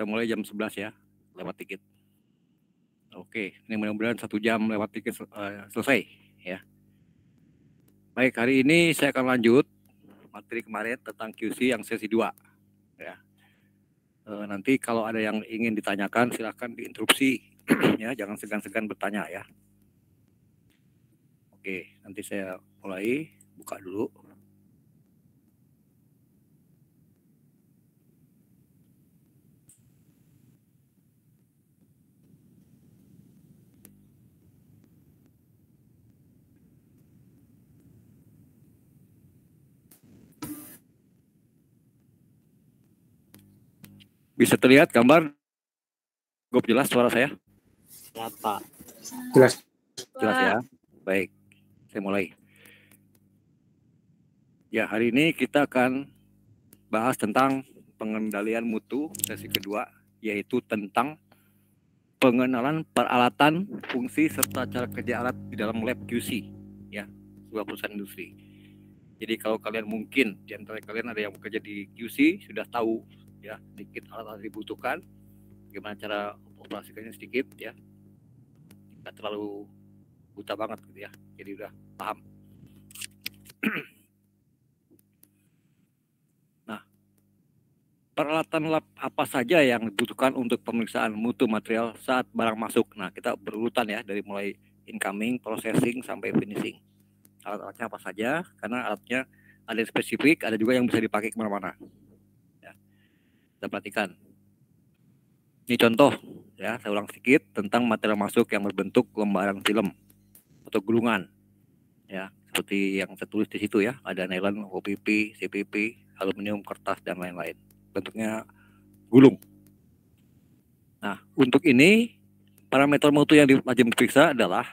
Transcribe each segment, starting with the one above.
kita mulai jam 11 ya, lewat dikit. Oke, ini mudah-mudahan 1 jam lewat dikit selesai ya. Baik, hari ini saya akan lanjut materi kemarin tentang QC yang sesi 2 ya. Nanti kalau ada yang ingin ditanyakan silahkan diinterupsi ya, jangan segan-segan bertanya ya. Oke, nanti saya mulai buka dulu. Bisa terlihat gambar? Cukup jelas suara saya? Ya, Pak. Jelas. Jelas ya. Baik, saya mulai. Ya, hari ini kita akan bahas tentang pengendalian mutu sesi kedua, yaitu tentang pengenalan peralatan, fungsi, serta cara kerja alat di dalam lab QC, ya, sebuah perusahaan industri. Jadi kalau kalian mungkin di antara kalian ada yang bekerja di QC sudah tahu ya sedikit alat-alat dibutuhkan, gimana cara operasikannya sedikit ya, nggak terlalu buta banget gitu ya, jadi udah paham. Nah, peralatan lab apa saja yang dibutuhkan untuk pemeriksaan mutu material saat barang masuk? Nah, kita berurutan ya dari mulai incoming, processing sampai finishing. Alat-alatnya apa saja? Karena alatnya ada yang spesifik, ada juga yang bisa dipakai kemana-mana. Ya. Kita perhatikan. Ini contoh ya, saya ulang sedikit tentang material masuk yang berbentuk lembaran film atau gulungan. Ya, seperti yang saya tulis di situ ya, ada nilon, OPP, CPP, aluminium, kertas dan lain-lain. Bentuknya gulung. Nah, untuk ini parameter mutu yang wajib diperiksa adalah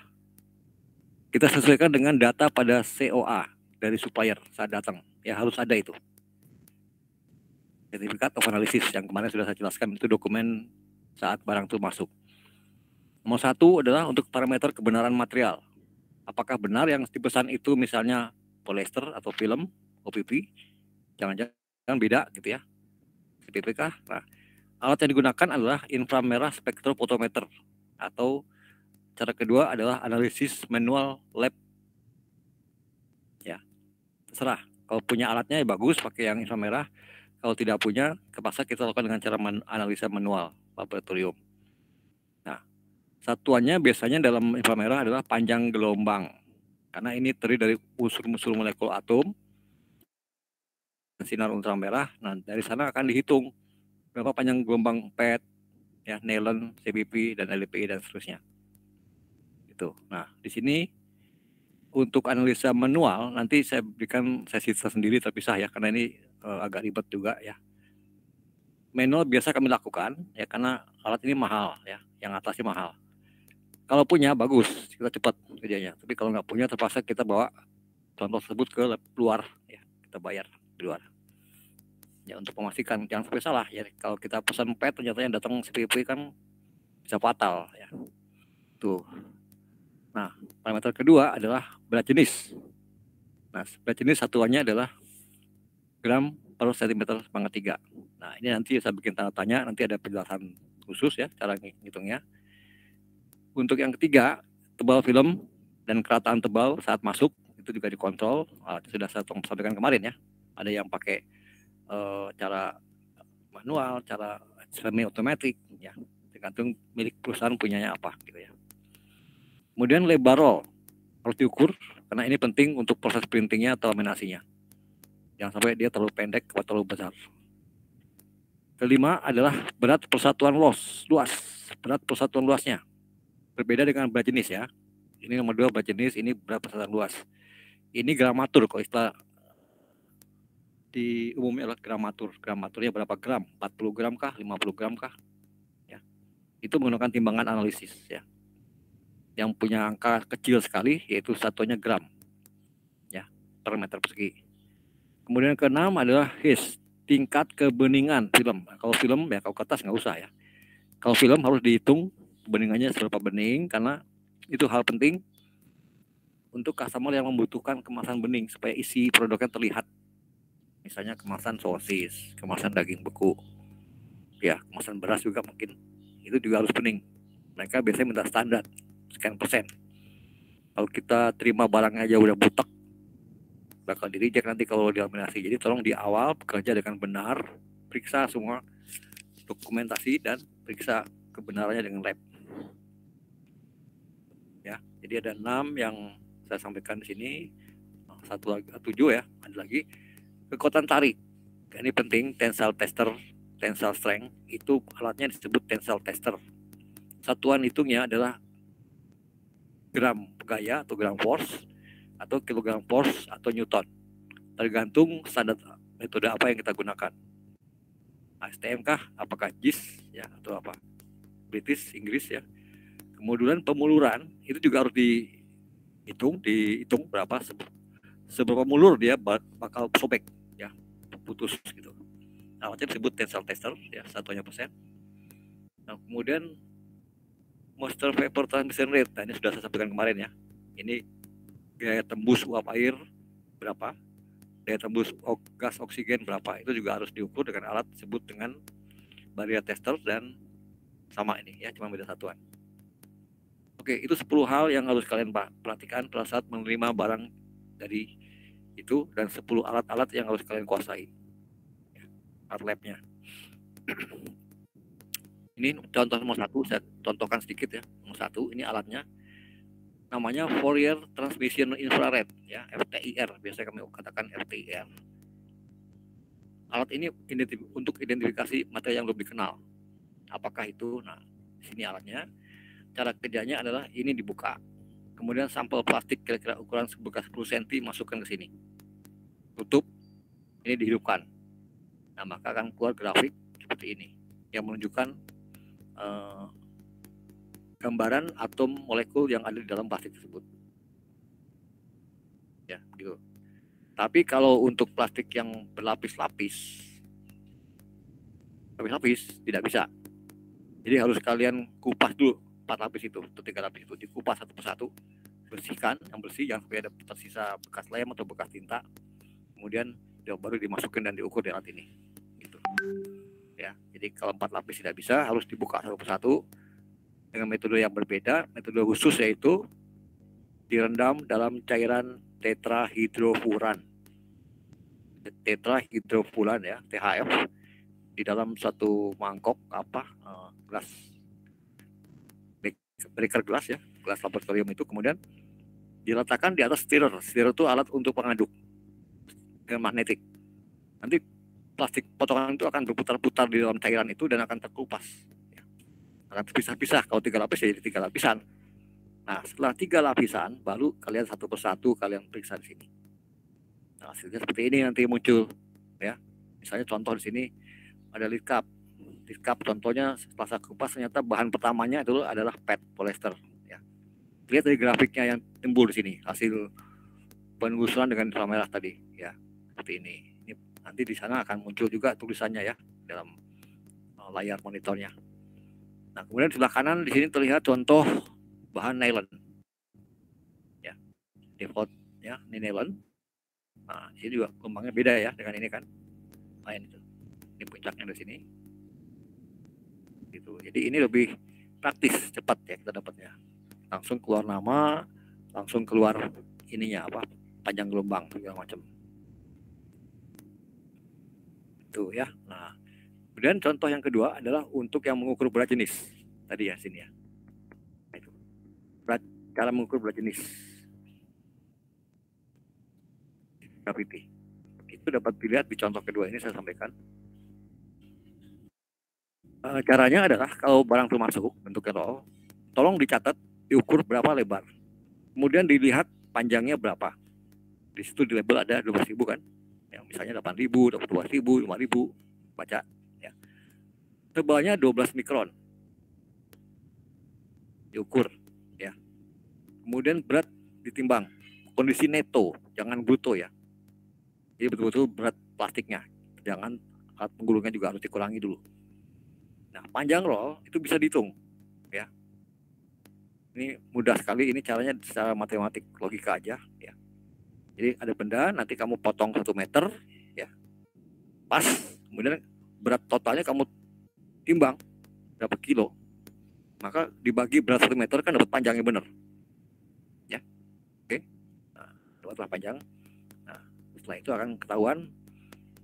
kita sesuaikan dengan data pada COA dari supplier saat datang. Ya, harus ada itu. Certificate of Analysis yang kemarin sudah saya jelaskan, itu dokumen saat barang itu masuk. Nomor 1 adalah untuk parameter kebenaran material. Apakah benar yang dipesan itu misalnya polyester atau film, OPP? Jangan-jangan beda gitu ya. CPP kah? Nah, alat yang digunakan adalah inframerah spektrofotometer atau cara kedua adalah analisis manual lab. Ya, terserah. Kalau punya alatnya ya bagus, pakai yang inframerah. Kalau tidak punya, terpaksa kita lakukan dengan cara analisa manual laboratorium. Nah, satuannya biasanya dalam inframerah adalah panjang gelombang. Karena ini terdiri dari unsur-unsur molekul atom, sinar ultramerah. Nah, dari sana akan dihitung berapa panjang gelombang PET, ya, nilon, CPP, dan LPI, dan seterusnya. Itu. Nah, di sini untuk analisa manual nanti saya berikan sesi tersendiri terpisah ya, karena ini agak ribet juga ya. Manual biasa kami lakukan ya karena alat ini mahal ya, yang atasnya mahal. Kalau punya bagus, kita cepat kerjanya. Tapi kalau nggak punya terpaksa kita bawa contoh tersebut ke luar ya, kita bayar di luar. Ya untuk memastikan jangan sampai salah ya. Kalau kita pesan PET ternyata yang datang CPP kan bisa fatal ya. Tuh. Nah, parameter kedua adalah berat jenis. Nah, berat jenis satuannya adalah gram per sentimeter pangkat 3. Nah, ini nanti saya bikin tanda tanya, nanti ada penjelasan khusus ya cara ngitungnya. Untuk yang ketiga, tebal film dan kerataan tebal saat masuk itu juga dikontrol. Sudah saya sampaikan kemarin ya. Ada yang pakai cara manual, cara semi otomatis ya, tergantung milik perusahaan punyanya apa gitu ya. Kemudian lebar roll harus diukur karena ini penting untuk proses printingnya atau laminasinya. Jangan sampai dia terlalu pendek atau terlalu besar. Kelima adalah berat persatuan luas. Berat persatuan luasnya berbeda dengan berat jenis ya. Ini nomor 2 berat jenis, ini berat persatuan luas. Ini gramatur kalau istilah di umumnya adalah gramatur. Gramaturnya berapa gram? 40 gram kah? 50 gram kah? Ya. Itu menggunakan timbangan analisis ya. Yang punya angka kecil sekali yaitu satuannya gram. Ya, per meter persegi. Kemudian keenam adalah His, tingkat kebeningan film. Kalau film ya kalau kertas nggak usah ya. Kalau film harus dihitung kebeningannya seberapa bening karena itu hal penting untuk customer yang membutuhkan kemasan bening supaya isi produknya terlihat. Misalnya kemasan sosis, kemasan daging beku. ya kemasan beras juga mungkin itu juga harus bening. Mereka biasanya minta standar sekian persen. Kalau kita terima barangnya aja udah butek, bakal di-reject nanti kalau dilaminasi. Jadi tolong di awal bekerja dengan benar, periksa semua dokumentasi dan periksa kebenarannya dengan lab. Ya, jadi ada 6 yang saya sampaikan di sini. Satu lagi 7 ya, ada lagi kekuatan tarik. Ini penting, tensile tester, tensile strength itu alatnya disebut tensile tester. Satuan hitungnya adalah gram gaya atau gram force atau kilogram force atau newton, tergantung standar metode apa yang kita gunakan. ASTM kah, apakah JIS ya atau apa, British, Inggris ya. Kemudian pemuluran itu juga harus dihitung berapa seberapa mulur dia bakal sobek ya, putus gitu. Alatnya disebut tensile tester ya, satuannya persen. Nah, kemudian moisture vapor transmission rate, nah ini sudah saya sampaikan kemarin ya. Ini gaya tembus uap air berapa, daya tembus gas oksigen berapa, itu juga harus diukur dengan alat disebut dengan barrier tester dan sama ini ya, cuma beda satuan. Oke, itu 10 hal yang harus kalian perhatikan pada saat menerima barang dari itu, dan 10 alat-alat yang harus kalian kuasai ya, alat labnya. Ini contoh nomor 1, saya contohkan sedikit ya. Nomor 1, ini alatnya namanya Fourier Transmission Infrared ya, FTIR, biasa kami katakan FTIR. Alat ini untuk identifikasi materi yang belum dikenal. Apakah itu? Nah, di sini alatnya. Cara kerjanya adalah ini dibuka. Kemudian sampel plastik kira-kira ukuran bekas 10 cm masukkan ke sini. Tutup. Ini dihidupkan. Nah, maka akan keluar grafik seperti ini yang menunjukkan gambaran atom molekul yang ada di dalam plastik tersebut. Ya, gitu. Tapi kalau untuk plastik yang berlapis-lapis tidak bisa. Jadi harus kalian kupas dulu 4 lapis itu atau 3 lapis itu, dikupas satu persatu, bersihkan yang bersih, yang sampai ada tersisa bekas lem atau bekas tinta. Kemudian baru dimasukin dan diukur di alat ini. Gitu. Ya, jadi kalau 4 lapis tidak bisa, harus dibuka satu persatu dengan metode yang berbeda. Metode khusus yaitu direndam dalam cairan tetrahidrofuran. Tetrahidrofuran ya, THF, di dalam satu mangkok gelas, beaker gelas ya, gelas laboratorium itu, kemudian diletakkan di atas stirrer. Stirrer itu alat untuk pengaduk dengan magnetik. Nanti plastik potongan itu akan berputar-putar di dalam cairan itu dan akan terkupas ya. Akan terpisah-pisah. Kalau 3 lapis jadi 3 lapisan. Nah, setelah 3 lapisan baru kalian satu persatu kalian periksa di sini. Nah, hasilnya seperti ini nanti muncul ya. Misalnya contoh di sini ada lead cup. Lead cup contohnya setelah saya kupas ternyata bahan pertamanya itu adalah PET polyester ya. Lihat dari grafiknya yang timbul di sini, hasil penelusuran dengan inframerah tadi ya. Seperti ini. Nanti di sana akan muncul juga tulisannya ya dalam layar monitornya. Nah, kemudian sebelah kanan di sini terlihat contoh bahan nylon. Ya. Default ya, ini nylon. Nah, ini juga gelombangnya beda ya dengan ini kan. Lain itu. Ini puncaknya di sini. Gitu. Jadi ini lebih praktis, cepat ya kita dapatnya. Langsung keluar nama, langsung keluar ininya apa? Panjang gelombang segala macam. Itu ya. Nah, kemudian contoh yang kedua adalah untuk yang mengukur berat jenis. Tadi ya sini ya. Itu. Cara mengukur berat jenis. Gravity. Itu dapat dilihat di contoh kedua ini saya sampaikan. Caranya adalah kalau barang itu masuk bentuknya roll, tolong dicatat, diukur berapa lebar. Kemudian dilihat panjangnya berapa. Di situ di label ada 12.000 kan. Yang misalnya 8.000, 12.000, 5.000, baca ya. Tebalnya 12 mikron. Diukur ya. Kemudian berat ditimbang. Kondisi neto, jangan bruto ya. Jadi betul-betul berat plastiknya. Jangan alat penggulungnya juga harus dikurangi dulu. Nah, panjang roll itu bisa dihitung ya. Ini mudah sekali, ini caranya secara matematik, logika aja ya. Jadi ada benda, nanti kamu potong 1 meter ya. Pas, kemudian berat totalnya kamu timbang berapa kilo, maka dibagi berat 1 meter kan dapat panjangnya benar. Ya, oke. Nah, dapatlah panjang. Nah, setelah itu akan ketahuan,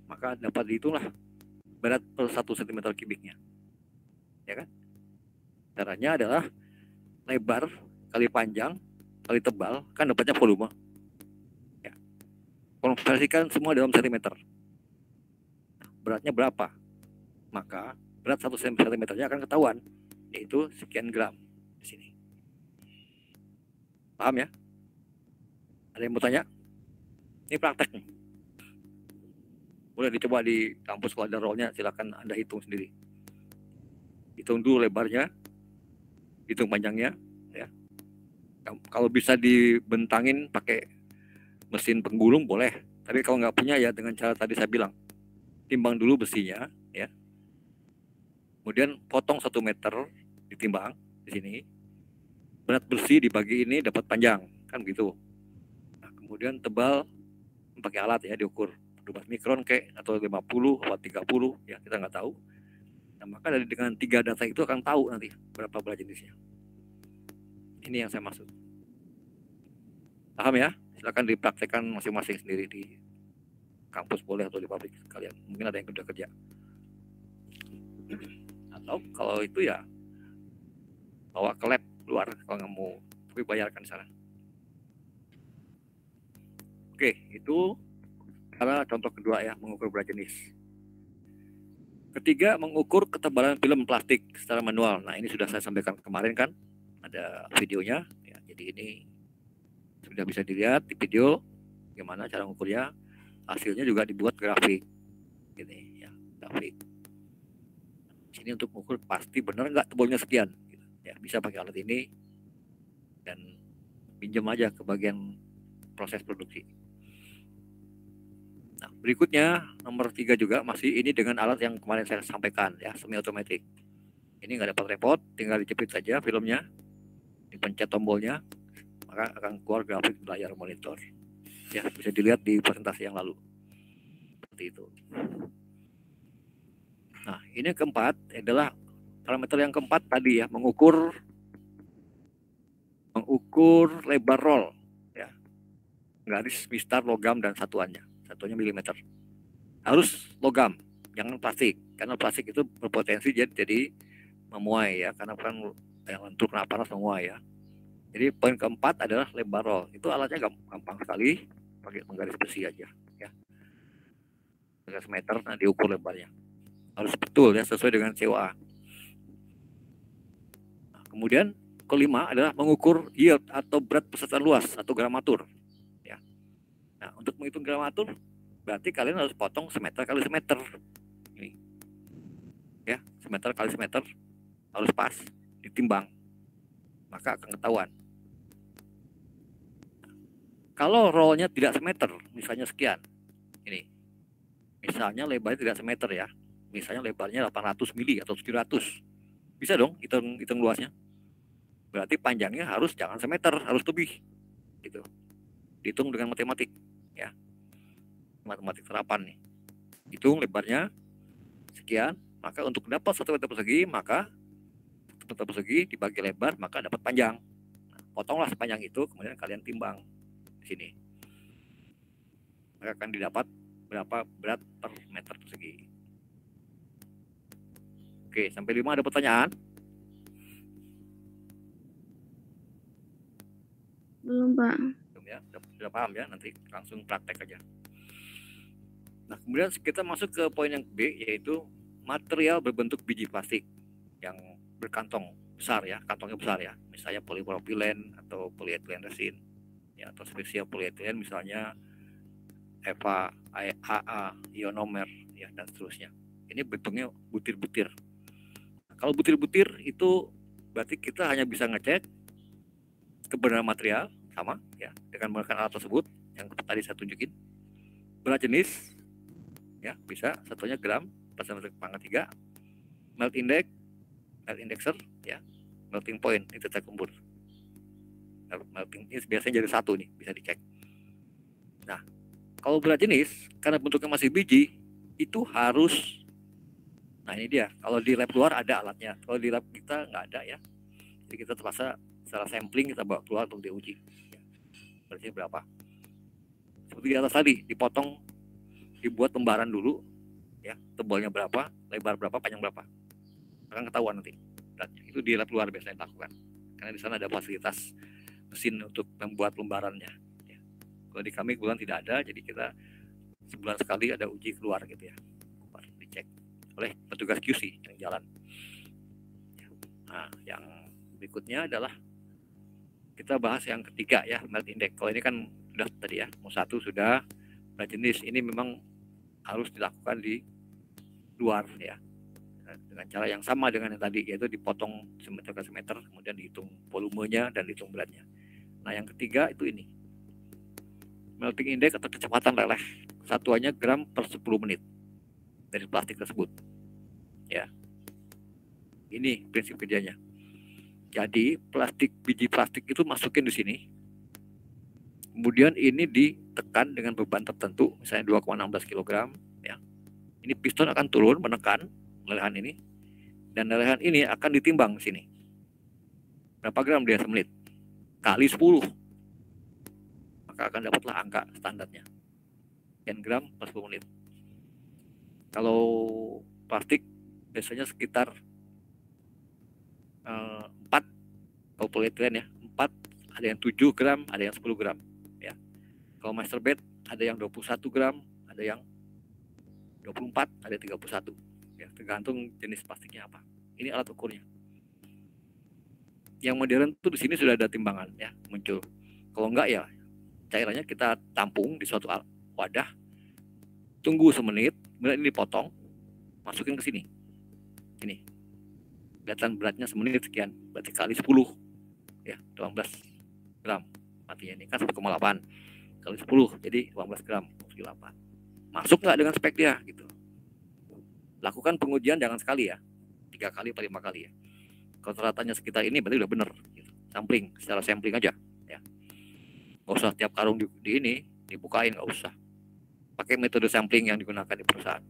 maka dapat dihitunglah berat per 1 cm kubiknya. Ya kan? Caranya adalah lebar kali panjang kali tebal, kan dapatnya volume. Ya. Konversikan semua dalam sentimeter. Beratnya berapa? Maka berat 1 cm-nya akan ketahuan, yaitu sekian gram di sini. Paham ya? Ada yang mau tanya? Ini praktek nih. Boleh dicoba di kampus kalau ada rollnya, silakan Anda hitung sendiri. Hitung dulu lebarnya, hitung panjangnya, ya. Kalau bisa dibentangin pakai mesin penggulung boleh, tapi kalau nggak punya ya dengan cara tadi saya bilang, timbang dulu besinya, ya. Kemudian potong 1 meter, ditimbang di sini. Berat besi dibagi ini dapat panjang, kan gitu. Nah, kemudian tebal pakai alat ya, diukur 12 mikron kayak atau 50 atau 30 ya, kita nggak tahu. Nah, maka dengan 3 data itu akan tahu nanti berapa berat jenisnya. Ini yang saya maksud. Paham ya? Silakan dipraktekkan masing-masing sendiri di kampus boleh atau di pabrik kalian. Mungkin ada yang udah kerja. Atau kalau itu ya bawa ke lab luar kalau nggak mau, tapi bayarkan di sana. Oke, itu cara contoh kedua ya, mengukur berat jenis. Ketiga, mengukur ketebalan film plastik secara manual. Nah, ini sudah saya sampaikan kemarin kan, ada videonya. Ya, jadi ini sudah bisa dilihat di video gimana cara mengukurnya. Hasilnya juga dibuat grafik, gini ya, grafik. Sini untuk mengukur pasti benar nggak tebalnya sekian. Ya, bisa pakai alat ini dan pinjam aja ke bagian proses produksi. Nah, berikutnya nomor 3 juga masih ini dengan alat yang kemarin saya sampaikan ya, semi otomatis. Ini nggak dapat repot, tinggal dijepit saja filmnya, dipencet tombolnya, maka akan keluar grafik di layar monitor. Ya, bisa dilihat di presentasi yang lalu. Seperti itu. Nah, ini keempat adalah parameter yang keempat tadi ya, mengukur lebar roll ya, garis mistar logam dan satuannya milimeter. Harus logam, jangan plastik, karena plastik itu berpotensi jadi memuai ya, karena kan yang lentur kena panas memuai ya. Jadi poin keempat adalah lebar roll. Itu alatnya gampang sekali, pakai penggaris besi aja ya. 3 meter, nah diukur lebarnya. Harus betul ya, sesuai dengan COA. Nah, kemudian kelima adalah mengukur yield atau berat peserta luas atau gramatur ya. Nah, untuk menghitung gramatur berarti kalian harus potong semeter kali semeter ini ya, semeter kali semeter harus pas, ditimbang, maka akan ketahuan. Kalau rollnya tidak semeter, misalnya sekian ini, misalnya lebarnya tidak semeter ya, misalnya lebarnya 800 mili atau 700, bisa dong hitung luasnya. Berarti panjangnya harus jangan semeter, harus lebih gitu. Dihitung dengan matematik ya, matematik terapan nih. Hitung lebarnya sekian, maka untuk dapat 1 meter persegi, maka 1 meter persegi dibagi lebar, maka dapat panjang. Nah, potonglah sepanjang itu, kemudian kalian timbang di sini, maka akan didapat berapa berat per meter persegi. Oke, sampai 5 ada pertanyaan? Belum, Pak. Belum ya, sudah paham ya, nanti langsung praktek aja. Nah, kemudian kita masuk ke poin yang B, yaitu material berbentuk biji plastik yang berkantong besar ya, kantongnya besar ya, misalnya polipropilen atau polietilen resin ya, atau spesial polietilen misalnya EVA, AA, ionomer ya, dan seterusnya. Ini bentuknya butir-butir. Nah, kalau butir-butir itu berarti kita hanya bisa ngecek kebenaran material sama ya dengan menggunakan alat tersebut yang tadi saya tunjukin. Berat jenis ya, bisa satunya gram per cm pangkat 3. Melt index, melt indexer ya, melting point itu detak lembur. Melting ini biasanya jadi 1 nih, bisa dicek. Nah, kalau berat jenis karena bentuknya masih biji, itu harus Nah ini dia, kalau di lab luar ada alatnya, kalau di lab kita nggak ada ya. Jadi kita terpaksa secara sampling kita bawa keluar untuk diuji. Berarti berapa? Seperti di atas tadi, dipotong, dibuat lembaran dulu, ya, tebalnya berapa, lebar berapa, panjang berapa, akan ketahuan nanti. Itu di lab luar biasanya dilakukan, karena di sana ada fasilitas mesin untuk membuat lembarannya. Ya. Kalau di kami kebetulan tidak ada, jadi kita sebulan sekali ada uji keluar gitu ya, dicek oleh petugas QC yang jalan. Nah, yang berikutnya adalah kita bahas yang ketiga ya, melt index. Kalau ini kan sudah tadi ya, mau satu sudah, jenis ini memang harus dilakukan di luar ya, dengan cara yang sama dengan yang tadi, yaitu dipotong semeter ke semeter, kemudian dihitung volumenya dan dihitung beratnya. Nah yang ketiga itu ini, melting index atau kecepatan leleh, satuannya gram per 10 menit dari plastik tersebut ya. Ini prinsip kerjanya. Jadi biji plastik itu masukin di sini, kemudian ini ditekan dengan beban tertentu, misalnya 2,16 kg ya. Ini piston akan turun menekan lelehan ini, dan lelehan ini akan ditimbang di sini. Berapa gram dia semenit? Kali 10. Maka akan dapatlah angka standarnya. Sekian gram per 10 menit. Kalau plastik biasanya sekitar 4, kalau polietilen ya, 4, ada yang 7 gram, ada yang 10 gram ya. Kalau masterbed ada yang 21 gram, ada yang 24, ada yang 31 ya, tergantung jenis plastiknya apa. Ini alat ukurnya. Yang modern tuh di sini sudah ada timbangan ya, muncul. Kalau enggak ya cairannya kita tampung di suatu wadah, tunggu semenit, kemudian ini dipotong, masukin ke sini. Ini kelihatan beratnya semenit sekian, berarti kali 10 ya, 18 gram matinya. Ini kan 1,8 kali 10 jadi 18 gram, 8. Masuk nggak dengan spek dia gitu. Lakukan pengujian jangan sekali ya, 3 kali atau 5 kali ya. Kalau rata-ratanya sekitar ini berarti udah benar gitu. Sampling, secara sampling aja ya. Nggak usah tiap karung di ini dibukain, nggak usah. Pakai metode sampling yang digunakan di perusahaan,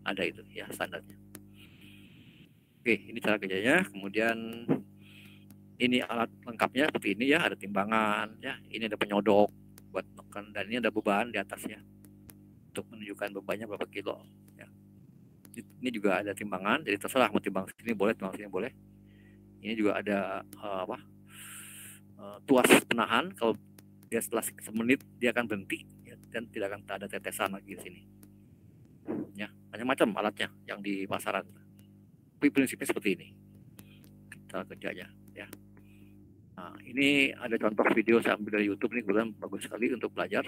ada itu ya standarnya. Oke, ini cara kerjanya. Kemudian ini alat lengkapnya seperti ini ya, ada timbangan ya, ini ada penyodok buat menekan, dan ini ada beban di atasnya untuk menunjukkan bebannya berapa kilo ya. Ini juga ada timbangan, jadi terserah mau timbang sini boleh, timbang sini boleh. Ini juga ada tuas penahan, kalau dia setelah semenit dia akan berhenti ya, dan tidak akan ada tetesan lagi di sini ya. Macam-macam alatnya yang di pasaran, tapi prinsipnya seperti ini cara kerjanya ya. Nah, ini ada contoh video saya ambil dari YouTube, ini kebetulan bagus sekali untuk belajar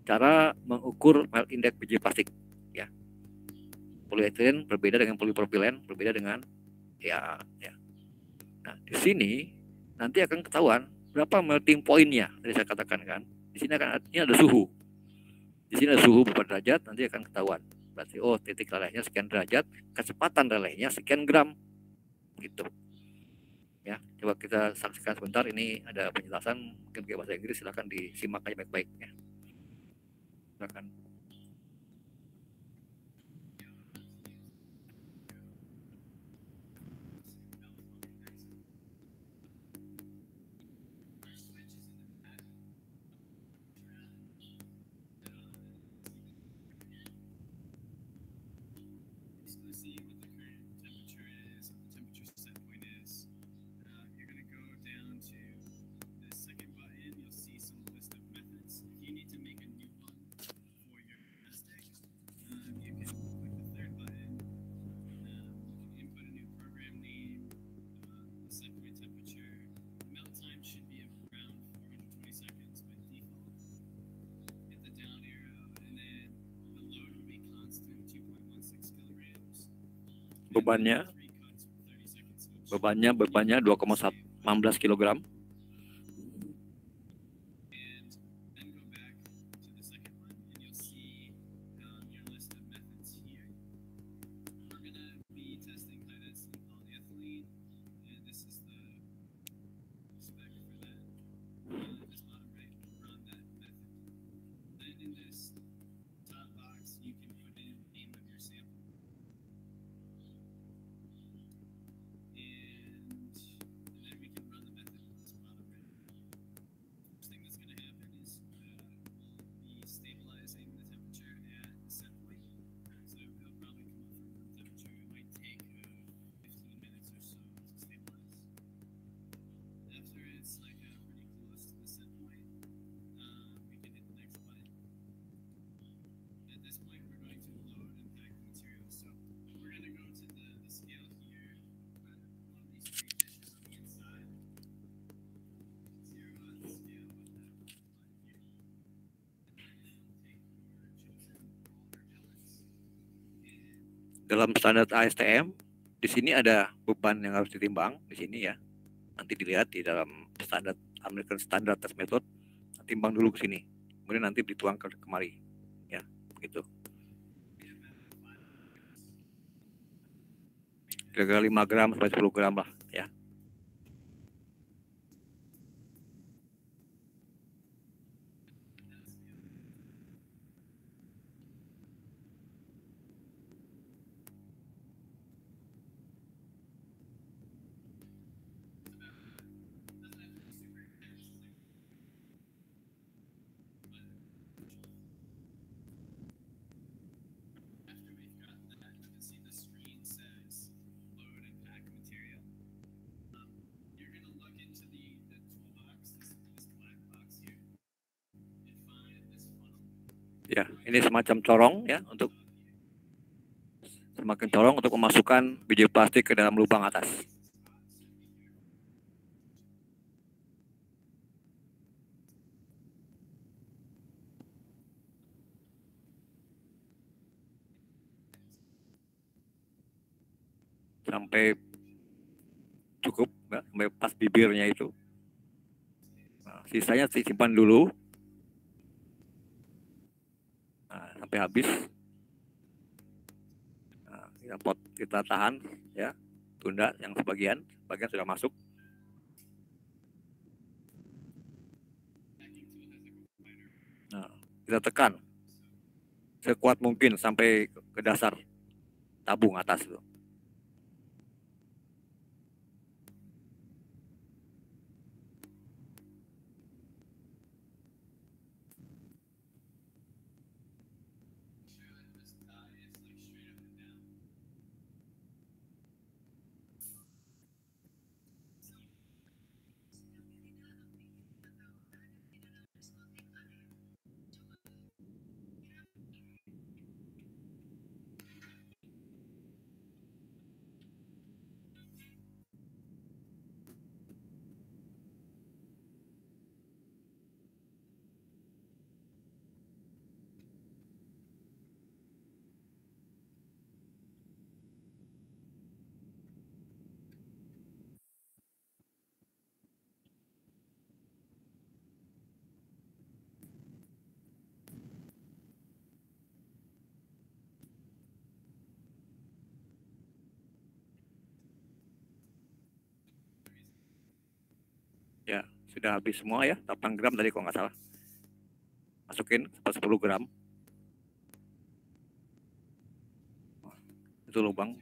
cara mengukur melt index biji plastik ya. Polietilen berbeda dengan polipropilen, berbeda dengan ya. Nah, di sini nanti akan ketahuan berapa melting point-nya. Tadi saya katakan kan, di sini ini ada suhu. Di sini ada suhu berapa derajat, nanti akan ketahuan. Berarti titik lelehnya sekian derajat, kecepatan lelehnya sekian gram gitu. Ya, coba kita saksikan sebentar, ini ada penjelasan mungkin pakai bahasa Inggris, silahkan disimak aja baik-baik ya. Silakan. bebannya 2,16 kg. dalam standar ASTM di sini ada beban yang harus ditimbang di sini ya. Nanti dilihat di dalam standar American Standard Test Method, timbang dulu ke sini, kemudian nanti dituang ke kemari, ya, gitu. Kira-kira 5 gram sampai 10 gram lah, ya. Ya, ini semacam corong ya, untuk semakin corong untuk memasukkan biji plastik ke dalam lubang atas. Sampai cukup, ya, sampai pas bibirnya itu. Nah, sisanya simpan dulu. Nah, sampai habis. Nah, kita tahan, ya, tunda yang sebagian sudah masuk. Nah, kita tekan sekuat mungkin sampai ke dasar tabung atas itu. Ya, sudah habis semua ya, 8 gram tadi kalau nggak salah. Masukin 10 gram. Itu lubang.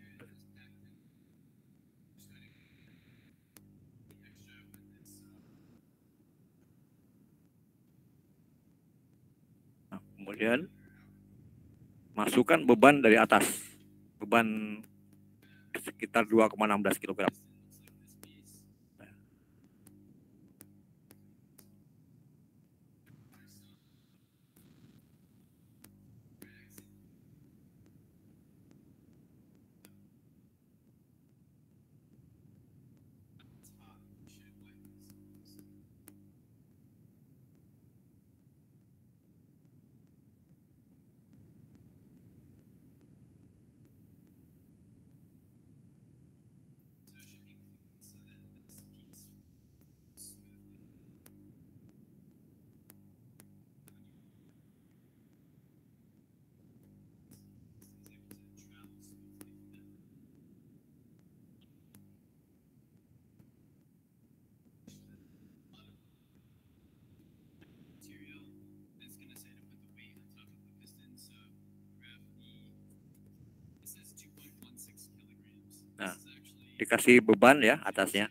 Nah, kemudian masukkan beban dari atas. Beban sekitar 2,16 kg. Nah, dikasih beban ya atasnya.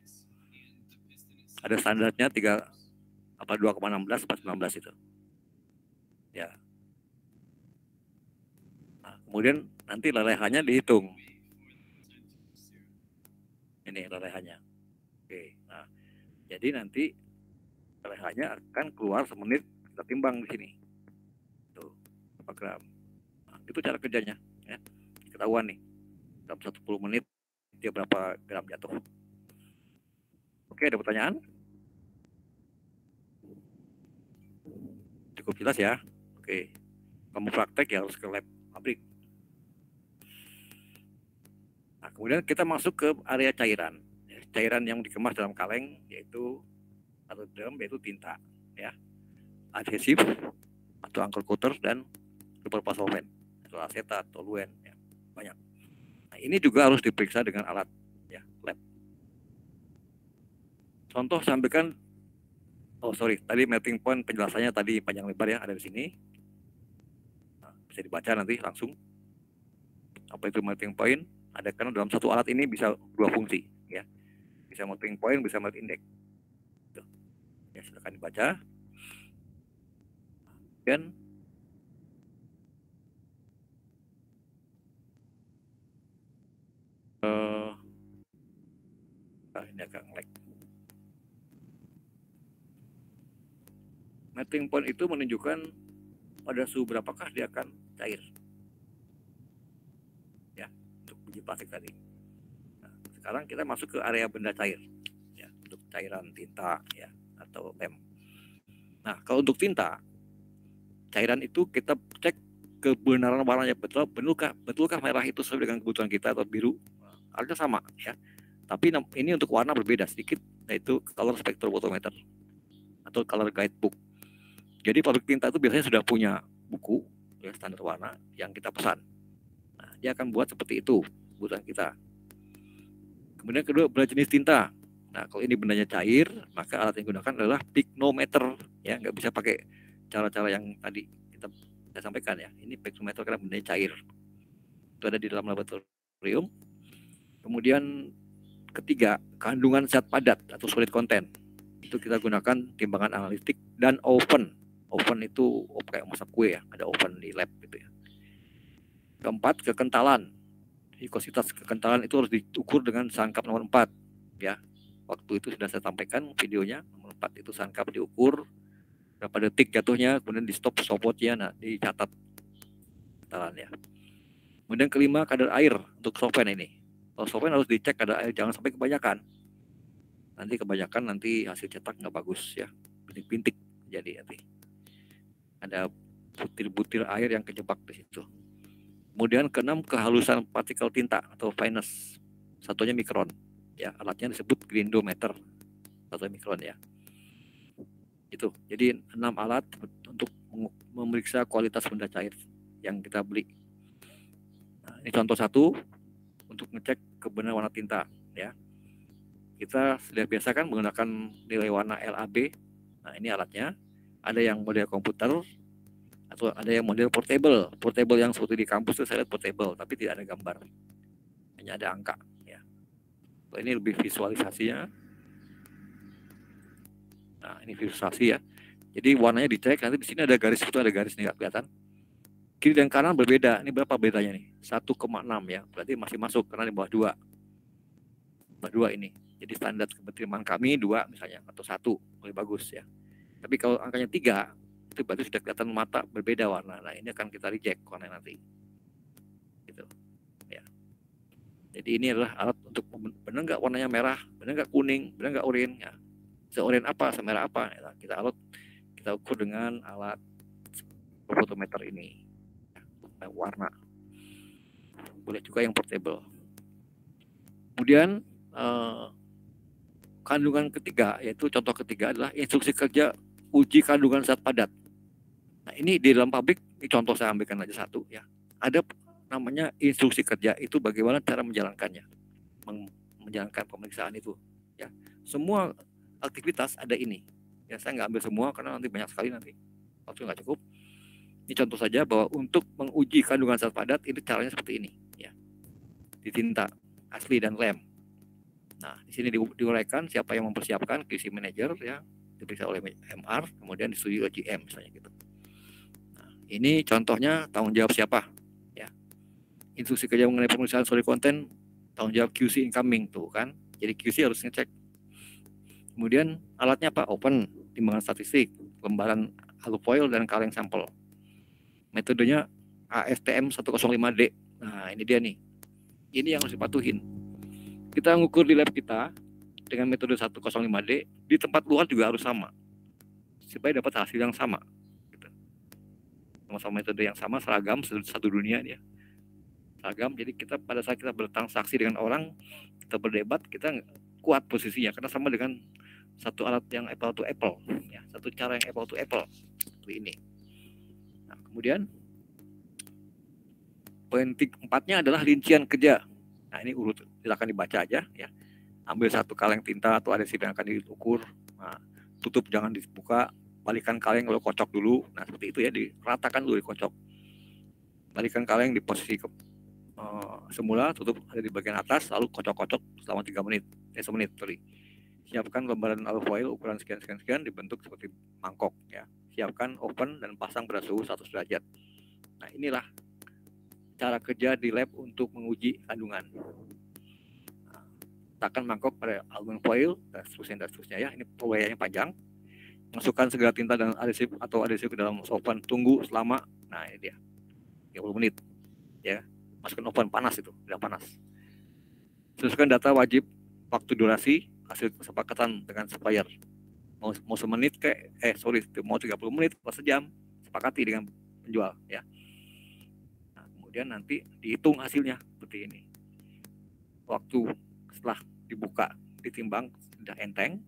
Ada standarnya 2,16 pas 19 itu. Ya. Nah, kemudian nanti lelehannya dihitung. Ini lelehannya. Oke. Nah, jadi nanti lelehannya akan keluar semenit, kita timbang di sini. Tuh, berapa gram. Nah, itu cara kerjanya ya. Ketahuan nih. Dalam 10 menit dia berapa gram jatuh. Oke, ada pertanyaan? Cukup jelas ya. Oke. Kamu praktek ya harus ke lab pabrik. kemudian kita masuk ke area cairan. Cairan yang dikemas dalam kaleng yaitu atau drum yaitu tinta, ya, adhesif atau uncle coater dan super solvent atau asetat, toluen, ya, banyak. Nah, ini juga harus diperiksa dengan alat, ya, lab. Contoh sampaikan, tadi melting point penjelasannya tadi panjang lebar ya, ada di sini. Nah, bisa dibaca nanti langsung. Apa itu melting point? Ada karena dalam satu alat ini bisa dua fungsi, ya. Bisa melting point, bisa melt index. Ya, silakan dibaca. Dan ini agak nge-lag. Melting point itu menunjukkan pada suhu berapakah dia akan cair, ya, untuk biji plastik tadi. Nah, sekarang kita masuk ke area benda cair, ya, untuk cairan tinta, ya, atau lem. Nah, kalau untuk tinta, cairan itu kita cek kebenaran warnanya, betulkah merah itu sesuai dengan kebutuhan kita atau biru? Harusnya sama, ya. Tapi ini untuk warna berbeda sedikit, yaitu color spectrophotometer atau color guidebook. Jadi pabrik tinta itu biasanya sudah punya buku, ya, standar warna yang kita pesan. Nah, dia akan buat seperti itu kebutuhan kita. Kemudian kedua, benda jenis tinta. Nah, kalau ini bendanya cair, maka alat yang digunakan adalah pignometer, ya, nggak bisa pakai cara-cara yang tadi kita sampaikan, ya. Ini pignometer karena bendanya cair. Itu ada di dalam laboratorium. Kemudian ketiga, kandungan zat padat atau solid content. Itu kita gunakan timbangan analitik dan oven. Oven itu kayak masak kue, ya, ada oven di lab gitu, ya. Keempat, kekentalan. Vikositas kekentalan itu harus diukur dengan sangkap nomor 4, ya. Waktu itu sudah saya sampaikan videonya, nomor 4 itu sangkap diukur berapa detik jatuhnya, kemudian di stop stopwatch-nya, nah, dicatat kekentalannya. Kemudian kelima, kadar air untuk solvent ini. Kalau solvent harus dicek kadar air, jangan sampai kebanyakan. Nanti hasil cetak nggak bagus, ya, bintik-bintik jadi nanti. Ada butir-butir air yang kejebak di situ. Kemudian keenam, kehalusan partikel tinta atau fineness, satunya mikron, ya, alatnya disebut grindometer, satu mikron, ya. Itu. Jadi 6 alat untuk memeriksa kualitas benda cair yang kita beli. Nah, ini contoh satu untuk ngecek kebenaran warna tinta, ya. Kita sudah biasa kan menggunakan nilai warna LAB. Nah, ini alatnya. Ada yang model komputer atau ada yang model portable. Portable yang seperti di kampus itu saya lihat portable, tapi tidak ada gambar, hanya ada angka, ya. Ini lebih visualisasinya. Nah, ini visualisasi, ya. Jadi warnanya dicek, nanti di sini ada garis, itu ada garis nih, kelihatan. Kiri dan kanan berbeda. Ini berapa bedanya nih? 1,6, ya. Berarti masih masuk karena di bawah 2. Bawah 2 ini. Jadi standar keberterimaan kami 2 misalnya, atau 1, lebih bagus, ya. Tapi kalau angkanya 3, itu berarti sudah kelihatan mata berbeda warna. Nah, ini akan kita reject warna nanti. Gitu, ya. Jadi ini adalah alat untuk benar nggak warnanya merah, benar nggak kuning, benar nggak oranye, ya. Seoranye apa, semerah apa, ya. Kita ukur dengan alat photometer ini, ya, warna. Boleh juga yang portable. Kemudian kandungan ketiga, yaitu contoh ketiga adalah instruksi kerja uji kandungan zat padat. Nah, ini di dalam pabrik, ini contoh saya ambilkan aja satu, ya. Ada namanya instruksi kerja, itu bagaimana cara menjalankannya, menjalankan pemeriksaan itu, ya. Semua aktivitas ada ini, ya. Saya nggak ambil semua karena nanti banyak sekali, nanti waktu nggak cukup. Ini contoh saja bahwa untuk menguji kandungan zat padat ini caranya seperti ini, ya. Di tinta asli dan lem. Nah, di sini diuraikan siapa yang mempersiapkan, QC manager, ya, diperiksa oleh MR, kemudian disetujui oleh GM misalnya gitu. Nah, ini contohnya tanggung jawab siapa, ya. Instruksi kerja mengenai pemeriksaan solid content, tanggung jawab QC incoming tuh kan. Jadi QC harus ngecek. Kemudian alatnya apa? Open, timbangan statistik, lembaran alufoil dan kaleng sampel. Metodenya ASTM 105D. Nah, ini dia nih. Ini yang harus dipatuhin. Kita ngukur di lab kita dengan metode 105D, di tempat luar juga harus sama, supaya dapat hasil yang sama, gitu. Sama-sama metode yang sama, seragam, satu dunia dia. seragam. Jadi kita pada saat kita bertransaksi dengan orang, kita berdebat, kita kuat posisinya karena sama dengan satu alat yang apple to apple, ya, satu cara yang apple to apple seperti ini. Nah, kemudian poin 4-nya adalah rincian kerja. Nah, ini urut, silakan dibaca aja ya. Ambil satu kaleng tinta atau adhesif yang akan diukur. Nah, tutup jangan dibuka, balikan kaleng lalu kocok dulu. Nah, seperti itu ya, diratakan dulu, dikocok. Balikan kaleng di posisi semula, tutup ada di bagian atas, lalu kocok-kocok selama 3 menit. Semenit, sorry. Siapkan lembaran alufoil ukuran sekian, dibentuk seperti mangkok ya. Siapkan oven dan pasang pada suhu 100 derajat. Nah, inilah cara kerja di lab untuk menguji kandungan. Letakkan mangkok pada aluminum foil dan seterusnya ya. Ini penguraiannya panjang. Masukkan segala tinta dan adhesif atau adhesif ke dalam oven. Tunggu selama, nah ini dia, 30 menit ya. Masukkan oven panas, itu tidak panas. Sesuaikan data wajib, waktu, durasi, hasil kesepakatan dengan supplier. Mau semenit mau 30 menit atau sejam, sepakati dengan penjual ya. Nah, kemudian nanti dihitung hasilnya seperti ini. Waktu setelah dibuka, ditimbang, sudah enteng.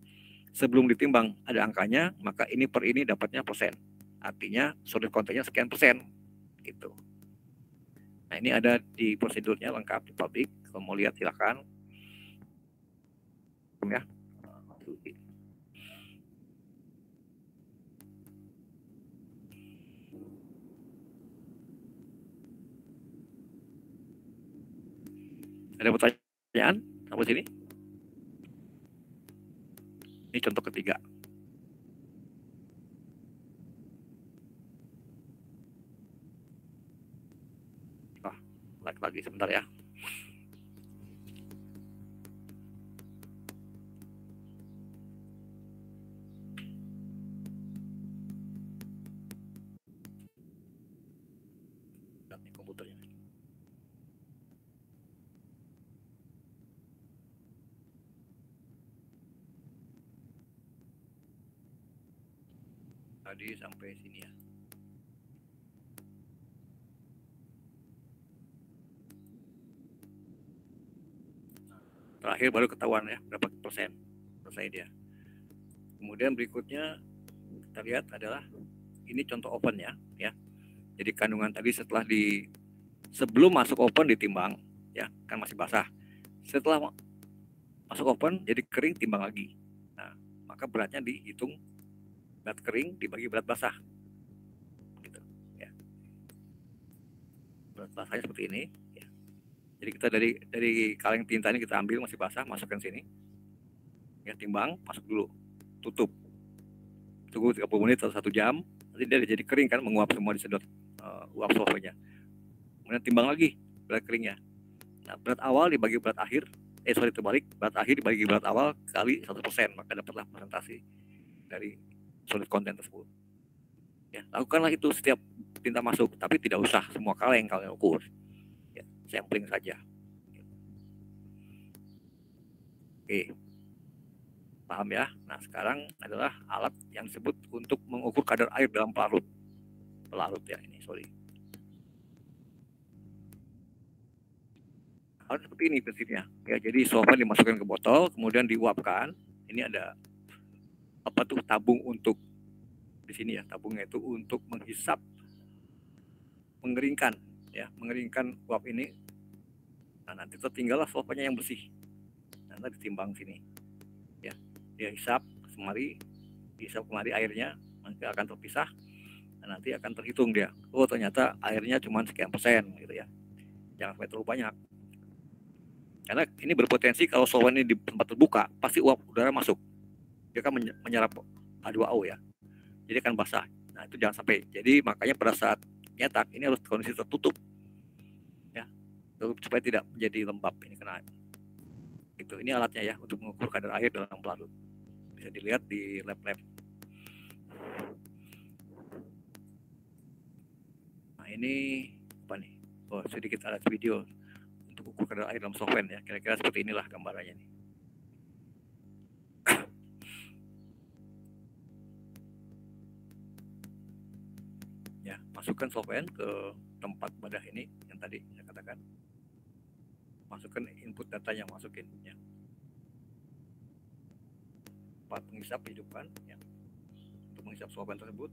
Sebelum ditimbang ada angkanya, maka ini per ini dapatnya persen. Artinya solid content-nya sekian persen gitu. Nah, ini ada di prosedurnya lengkap di publik. Kalau mau lihat silakan ya. Ada pertanyaan sampai sini? Ini contoh ketiga. Lagi sebentar ya. Ini komputernya. Tadi sampai sini ya. Terakhir baru ketahuan ya berapa persen selesai dia. Kemudian berikutnya kita lihat adalah ini contoh oven ya. Jadi kandungan tadi sebelum masuk oven ditimbang ya, kan masih basah. Setelah masuk oven jadi kering, timbang lagi. Nah, maka beratnya dihitung, berat kering dibagi berat basah. Gitu ya. Berat basahnya seperti ini ya. Jadi kita dari kaleng tinta ini kita ambil masih basah, masukkan sini. Ya, timbang, masuk dulu. Tutup. Tunggu 30 menit atau 1 jam. Nanti dia jadi kering kan, menguap semua, disedot uap sulfurnya. Kemudian timbang lagi berat keringnya. Nah, berat awal dibagi berat akhir. Terbalik. Berat akhir dibagi berat awal kali 100%. Maka dapatlah presentasi dari solid content tersebut. Ya, lakukanlah itu setiap tinta masuk. Tapi tidak usah semua kaleng kalian ukur. Ya, sampling saja. Oke. Paham ya? Nah, sekarang adalah alat yang disebut untuk mengukur kadar air dalam pelarut. Pelarut ya ini, sorry. Alat seperti ini prinsipnya. Ya, jadi solvent dimasukkan ke botol, kemudian diuapkan. Ini ada tabung untuk di sini ya. Tabungnya itu untuk menghisap, mengeringkan uap ini. Nah, nanti tertinggallah solventnya yang bersih. Nanti ditimbang sini. Ya, dia hisap kemari airnya, nanti akan terpisah. Dan nanti akan terhitung dia. Oh, ternyata airnya cuma sekian persen gitu ya. Jangan sampai terlalu banyak. Karena ini berpotensi kalau solvent ini di tempat terbuka, pasti uap udara masuk. Dia kan menyerap H2O ya. Jadi akan basah. Nah, itu jangan sampai. Jadi makanya pada saat nyetak ini harus kondisi tertutup. Ya. Supaya tidak menjadi lembab ini kena. Itu ini alatnya ya untuk mengukur kadar air dalam pelarut. Bisa dilihat di lab-lab. Nah, ini apa nih? Oh, sedikit alat video untuk ukur kadar air dalam solvent ya. Kira-kira seperti inilah gambarannya nih. Ya, masukkan solvent ke tempat wadah ini yang tadi saya katakan. masukkan input datanya, masukin ya. Tempat menghisap hidupkan ya, untuk menghisap suapan tersebut.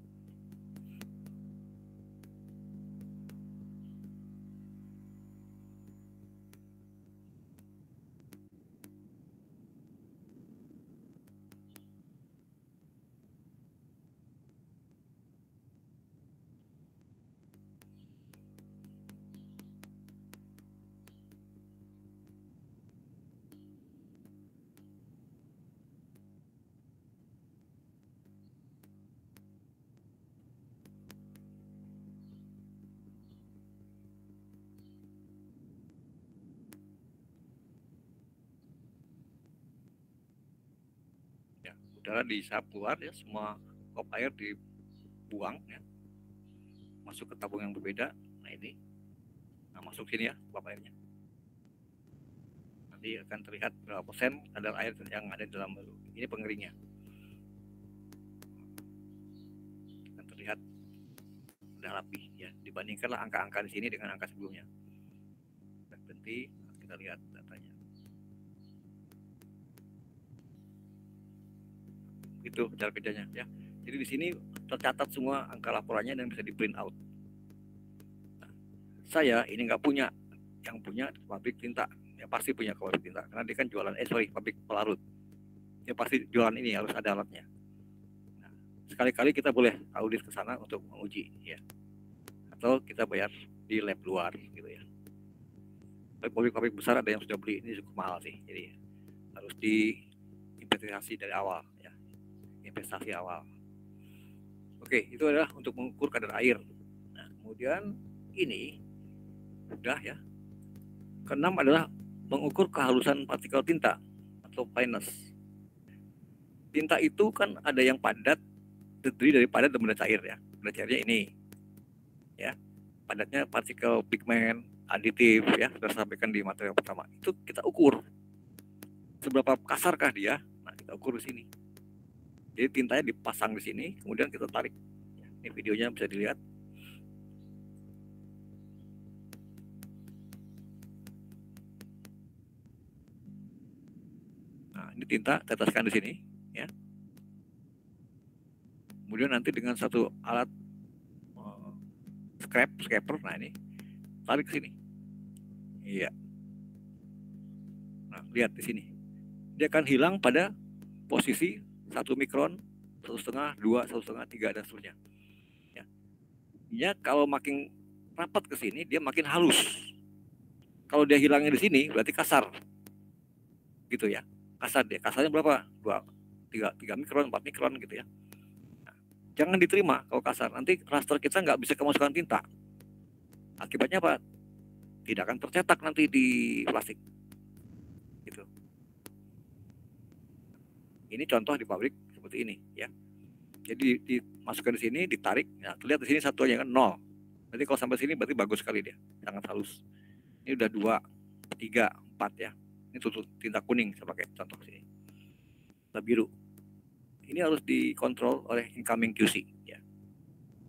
Ya, udara dihisap keluar ya, semua kop air dibuang ya, masuk ke tabung yang berbeda. Nah ini, nah masuk sini ya kop airnya. Nanti akan terlihat berapa persen kadar air yang ada di dalam baru. Ini pengeringnya. Akan terlihat udah rapi ya. Dibandingkanlah angka-angka di sini dengan angka sebelumnya. Berhenti, kita lihat datanya. Itu cara kerjanya ya. Jadi di sini tercatat semua angka laporannya dan bisa di print out. Nah, saya ini nggak punya, yang punya pabrik tinta. Ya pasti punya pabrik tinta karena dia kan jualan pabrik pelarut. Ya pasti jualan ini harus ada alatnya. Nah, sekali-kali kita boleh audit ke sana untuk menguji ya. Atau kita bayar di lab luar gitu ya. Pabrik-pabrik besar ada yang sudah beli, ini cukup mahal sih. Jadi harus diinvestasi dari awal ya. Investasi awal. Oke, itu adalah untuk mengukur kadar air. Nah, kemudian ini udah ya. Keenam adalah mengukur kehalusan partikel tinta atau fineness. Tinta itu kan ada yang padat, terdiri dari padat dan benda cair ya. Benda cairnya ini ya. Padatnya partikel pigmen, aditif ya, sudah sampaikan di materi yang pertama. Itu kita ukur. Seberapa kasarkah dia? Nah, kita ukur di sini. Jadi tintanya dipasang di sini, kemudian kita tarik. Ini videonya bisa dilihat. Nah, ini tinta teteskan di sini, ya. Kemudian nanti dengan satu alat scraper, nah ini tarik ke sini. Iya. Nah, lihat di sini. Dia akan hilang pada posisi 1 mikron, 1,5, 2, 1,5, 3 dan seterusnya. Ya, kalau makin rapat ke sini dia makin halus. Kalau dia hilangnya di sini berarti kasar. Gitu ya. Kasar dia. Kasarnya berapa? 3 mikron, 4 mikron gitu ya. Nah, jangan diterima kalau kasar. Nanti raster kita nggak bisa kemasukan tinta. Akibatnya apa? Tidak akan tercetak nanti di plastik. Gitu. Ini contoh di pabrik seperti ini ya. Jadi dimasukkan di sini, ditarik. Nah, terlihat di sini satu aja kan 0. Berarti kalau sampai sini berarti bagus sekali dia, sangat halus. Ini udah 2, 3, 4 ya. Ini tutup tinta kuning saya pakai contoh sini. Tinta biru. Ini harus dikontrol oleh incoming QC ya.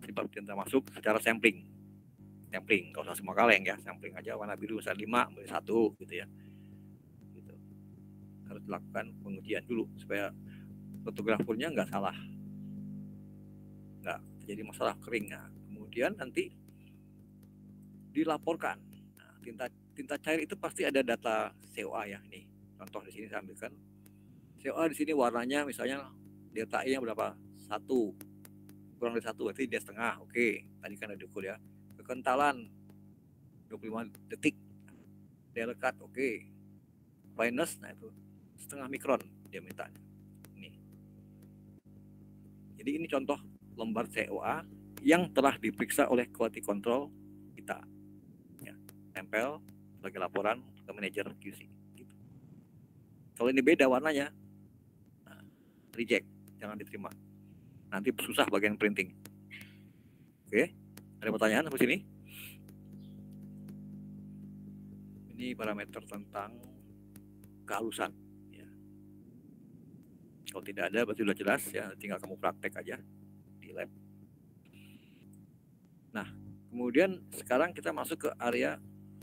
Sebab tinta masuk secara sampling, nggak usah semua kaleng ya, sampling aja warna biru misal 5, boleh 1 gitu ya. Gitu. Harus dilakukan pengujian dulu supaya fotografernya nggak salah, nggak terjadi masalah kering. Nah, kemudian nanti dilaporkan. Nah, tinta cair itu pasti ada data COA ya. Nih contoh di sini saya ambilkan. COA di sini warnanya misalnya delta E nya berapa? 1, kurang dari 1 berarti dia setengah. Oke, tadi kan ada diukur ya. Kekentalan 25 detik. Dia lekat, oke. Fineness, nah itu setengah mikron dia minta. Ini. Jadi ini contoh lembar COA yang telah diperiksa oleh quality control kita. Ya, tempel sebagai laporan ke manajer QC. Gitu. Kalau ini beda warnanya, nah, reject, jangan diterima. Nanti susah bagian printing. Oke, ada pertanyaan sampai sini? Ini parameter tentang kehalusan. Ya. Kalau tidak ada berarti sudah jelas ya, tinggal kamu praktek aja di lab. Nah, kemudian sekarang kita masuk ke area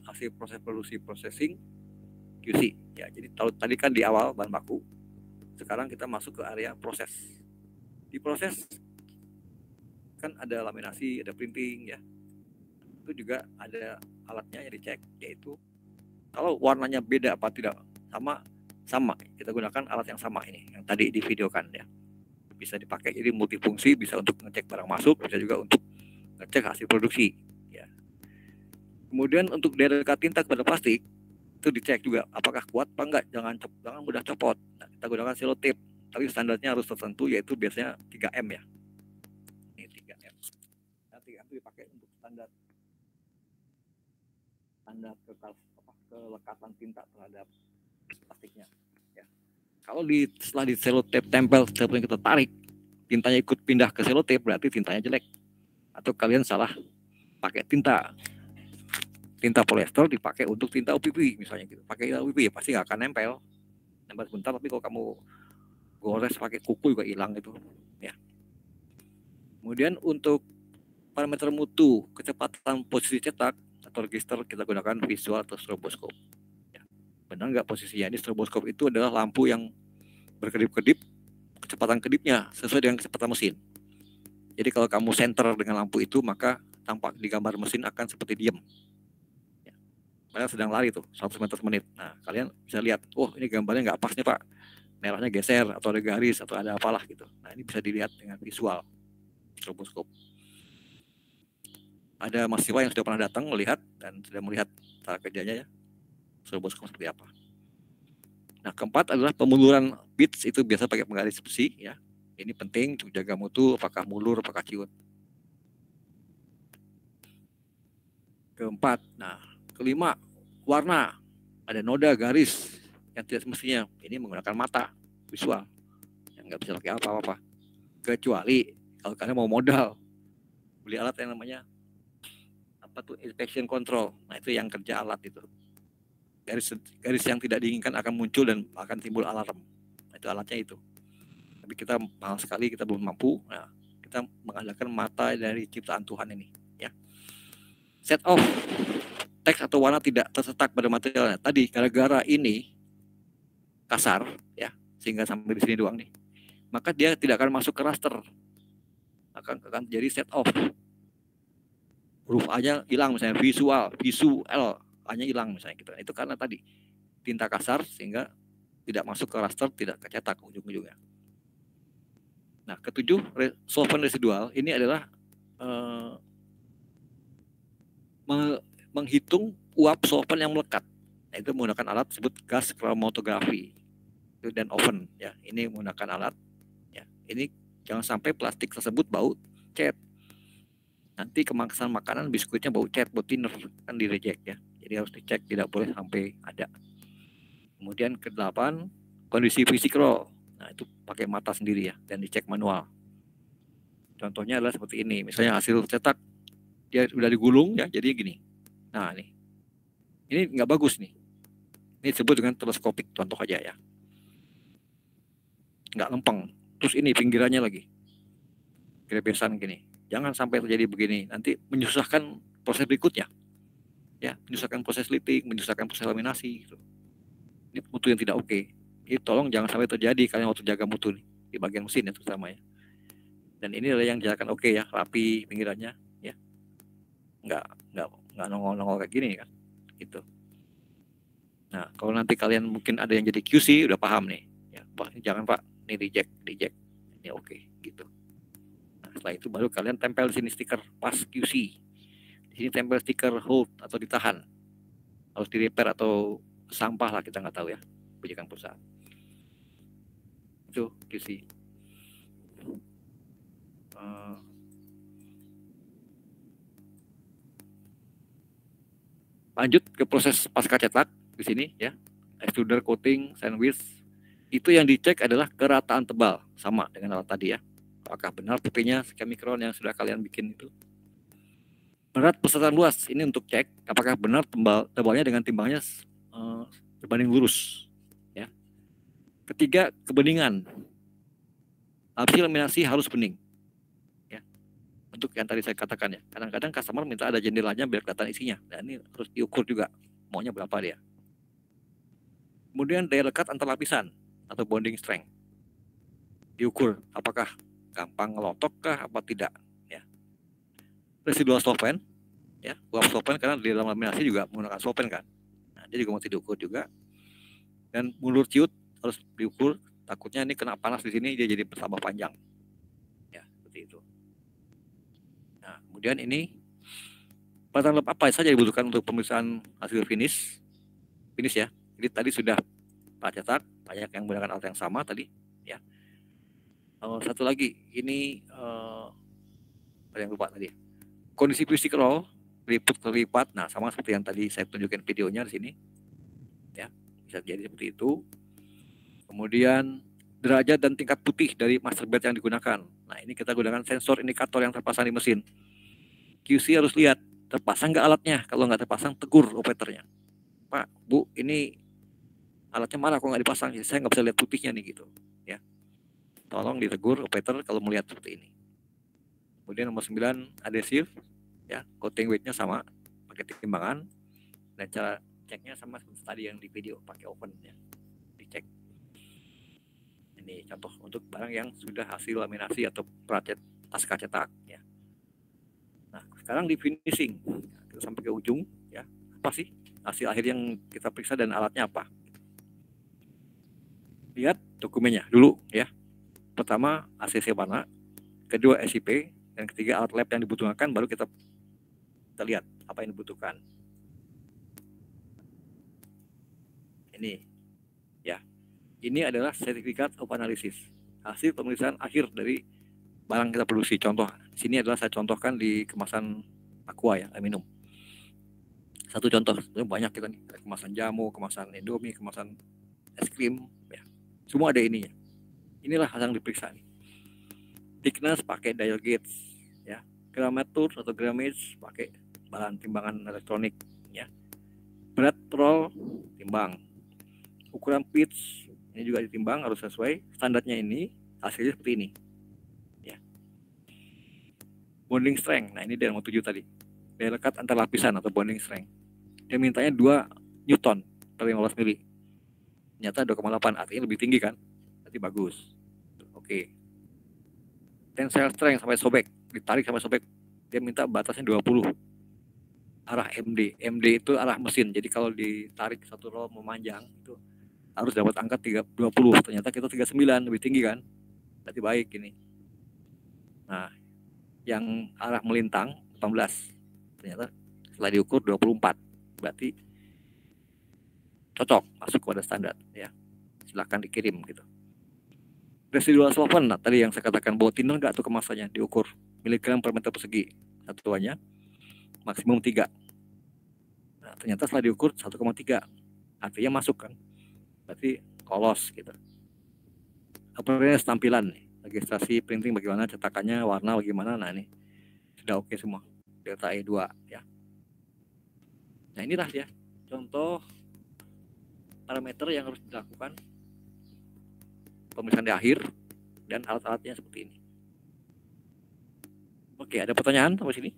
hasil proses produksi processing QC. Ya, jadi tadi kan di awal bahan baku, sekarang kita masuk ke area proses. Di proses kan ada laminasi, ada printing ya. Itu juga ada alatnya yang dicek, yaitu kalau warnanya beda apa tidak, sama kita gunakan alat yang sama ini yang tadi di videokan ya. Bisa dipakai, jadi multifungsi, bisa untuk ngecek barang masuk, bisa juga untuk ngecek hasil produksi ya. Kemudian untuk derekat tinta kepada plastik itu dicek juga apakah kuat apa enggak, jangan mudah copot. Nah, kita gunakan selotip, tapi standarnya harus tertentu, yaitu biasanya 3M ya. Ini 3M. Nah, 3M itu dipakai untuk standar kelekatan tinta terhadap plastiknya ya. Kalau setelah di selotip tempel, setelah kita tarik, tintanya ikut pindah ke selotip, berarti tintanya jelek. Atau kalian salah pakai tinta polyester dipakai untuk tinta OPP misalnya gitu. Pakai tinta OPP ya pasti nggak akan nempel sebentar, tapi kalau kamu gores pakai kuku juga hilang itu ya. Kemudian untuk parameter mutu, kecepatan posisi cetak atau register, kita gunakan visual atau stroboskop ya. Benar nggak posisinya? Ini stroboskop itu adalah lampu yang berkedip-kedip, kecepatan kedipnya sesuai dengan kecepatan mesin. Jadi kalau kamu center dengan lampu itu, maka tampak di gambar mesin akan seperti diam. Padahal sedang lari tuh 100 meter per menit. Nah, kalian bisa lihat, oh ini gambarnya nggak pas nih Pak, merahnya geser atau ada garis atau ada apalah gitu. Nah, ini bisa dilihat dengan visual stroboskop. Ada mahasiswa yang sudah pernah datang melihat dan sudah melihat cara kerjanya ya, stroboskop seperti apa. Nah, keempat adalah pemunduran bits, itu biasa pakai penggaris besi ya. Ini penting untuk jaga mutu, apakah mulur, apakah ciut. Keempat, nah kelima, warna, ada noda, garis yang tidak semestinya. Ini menggunakan mata visual yang nggak bisa pakai apa-apa, kecuali kalau kalian mau modal beli alat yang namanya apa tuh, inspection control. Nah, itu yang kerja alat itu, garis yang tidak diinginkan akan muncul dan akan timbul alarm. Nah, itu alatnya itu, tapi kita mahal sekali, kita belum mampu. Nah, kita mengandalkan mata dari ciptaan Tuhan ini ya. Set off, teks atau warna tidak tercetak pada materialnya. Tadi gara-gara ini kasar ya, sehingga sampai di sini doang nih, maka dia tidak akan masuk ke raster, akan jadi set off. Huruf A-nya hilang misalnya, visual A-nya hilang misalnya gitu. Itu karena tadi tinta kasar sehingga tidak masuk ke raster, tidak kecetak ujung-ujungnya. Nah, ketujuh, solvent residual ini adalah menghitung uap solvent yang melekat. Nah, itu menggunakan alat disebut gas chromatografi dan oven ya. Ini menggunakan alat ya. Ini jangan sampai plastik tersebut bau cat. Nanti kemasan makanan, biskuitnya bau cat, bau thinner, kan di reject ya. Jadi harus dicek, tidak boleh sampai ada. Kemudian ke-8, kondisi fisik roll. Nah, itu pakai mata sendiri ya, dan dicek manual. Contohnya adalah seperti ini, misalnya hasil cetak dia sudah digulung ya, jadi gini. Nah, ini nggak bagus nih. Ini disebut dengan teleskopik, contoh aja ya. Nggak lempeng. Terus ini pinggirannya lagi grebesan gini. Jangan sampai terjadi begini, nanti menyusahkan proses berikutnya. Ya, menyusahkan proses liting, menyusahkan proses laminasi gitu. Ini mutu yang tidak oke. Jadi tolong jangan sampai terjadi kalian waktu jaga mutu nih, di bagian mesin ya terutama ya. Dan ini adalah yang dijalankan oke ya, rapi pinggirannya ya. Nggak nongol-nongol kayak gini kan. Gitu. Nah, kalau nanti kalian mungkin ada yang jadi QC udah paham nih. Ya, Pak, jangan Pak, ini reject. Ini oke gitu. Nah, setelah itu baru kalian tempel di sini stiker pas QC. Di sini tempel stiker hold atau ditahan. Harus di repair atau sampah lah, kita nggak tahu ya, kebijakan perusahaan. Itu QC. Lanjut ke proses pasca cetak di sini ya, extruder, coating, sandwich. Itu yang dicek adalah kerataan tebal, sama dengan alat tadi ya. Apakah benar PP-nya sekian mikron yang sudah kalian bikin itu. Berat beserta luas, ini untuk cek apakah benar tebalnya dengan timbangnya berbanding lurus ya. Ketiga, kebeningan. Hasil laminasi harus bening ya. Untuk yang tadi saya katakan ya, kadang-kadang customer minta ada jendelanya biar kelihatan isinya. Dan ini harus diukur juga, maunya berapa dia. Kemudian daya lekat antar lapisan atau bonding strength. Diukur apakah gampang ngelotok kah apa tidak, ya. Residual solvent, ya, uap solvent karena di dalam laminasi juga menggunakan solvent kan. Nah, dia juga mesti diukur juga. Dan mulur ciut harus diukur, takutnya ini kena panas di sini dia jadi bertambah panjang. Ya, seperti itu. Nah, kemudian ini peralatan lab apa saja dibutuhkan untuk pemeriksaan hasil finish ya. Jadi tadi sudah Pak cetak, banyak yang menggunakan alat yang sama tadi, ya. Satu lagi, ini ada yang lupa tadi. Kondisi fisik roll, lipat, nah sama seperti yang tadi saya tunjukin videonya di sini, ya, bisa jadi seperti itu. Kemudian derajat dan tingkat putih dari master bed yang digunakan. Nah ini kita gunakan sensor indikator yang terpasang di mesin. QC harus lihat terpasang nggak alatnya. Kalau nggak terpasang, tegur operatornya. Pak, Bu, ini alatnya mana kok nggak dipasang? Saya nggak bisa lihat putihnya nih gitu, ya. Tolong ditegur operator kalau melihat seperti ini. Kemudian nomor 9 adhesif, ya, coating weightnya sama, pakai timbangan, dan cara ceknya sama seperti tadi yang di video, pakai oven, ya, dicek. Ini contoh untuk barang yang sudah hasil laminasi atau pasca cetak, ya. Nah, sekarang di finishing, kita sampai ke ujung, ya, apa sih hasil akhir yang kita periksa dan alatnya apa? Lihat dokumennya dulu, ya. Pertama ACC mana, kedua SIP, dan ketiga alat lab yang dibutuhkan, baru kita lihat apa yang dibutuhkan. Ini, ya, ini adalah sertifikat of analysis, hasil pemeriksaan akhir dari barang kita produksi. Contoh, sini adalah saya contohkan di kemasan aqua, ya, minum. Satu contoh, banyak kita nih, kemasan jamu, kemasan indomie, kemasan es krim, ya, semua ada ininya. Inilah hasil yang diperiksa nih. Thickness pakai dial gauge, ya. Grammatur atau grammage pakai bahan timbangan elektronik, ya. Berat roll timbang. Ukuran pitch ini juga ditimbang, harus sesuai standarnya. Ini hasilnya seperti ini, ya. Bonding strength, nah ini dia nomor 7 tadi, daya lekat antar lapisan atau bonding strength. Dia mintanya 2 Newton per 15 mili. Ternyata 2,8, artinya lebih tinggi kan, berarti bagus. Oke. Tensile strength sampai sobek, ditarik sampai sobek, dia minta batasnya 20. Arah MD itu arah mesin, jadi kalau ditarik satu roll memanjang itu harus dapat angka 20. Ternyata kita 39, lebih tinggi kan, berarti baik ini. Nah, yang arah melintang 18, ternyata setelah diukur 24, berarti cocok, masuk pada standar, ya. Silakan dikirim gitu. Residual solvent, nah tadi yang saya katakan, bahwa thinner nggak tuh kemasannya, diukur miligram per meter persegi, satuannya maksimum 3. Nah, ternyata setelah diukur 1,3, artinya masuk kan, berarti lolos gitu. Apalagi tampilan nih, registrasi printing bagaimana, cetakannya, warna bagaimana, nah ini sudah oke semua, delta E2, ya. Nah inilah ya contoh parameter yang harus dilakukan pemeriksaan di akhir dan alat-alatnya seperti ini. Oke, ada pertanyaan sampai sini?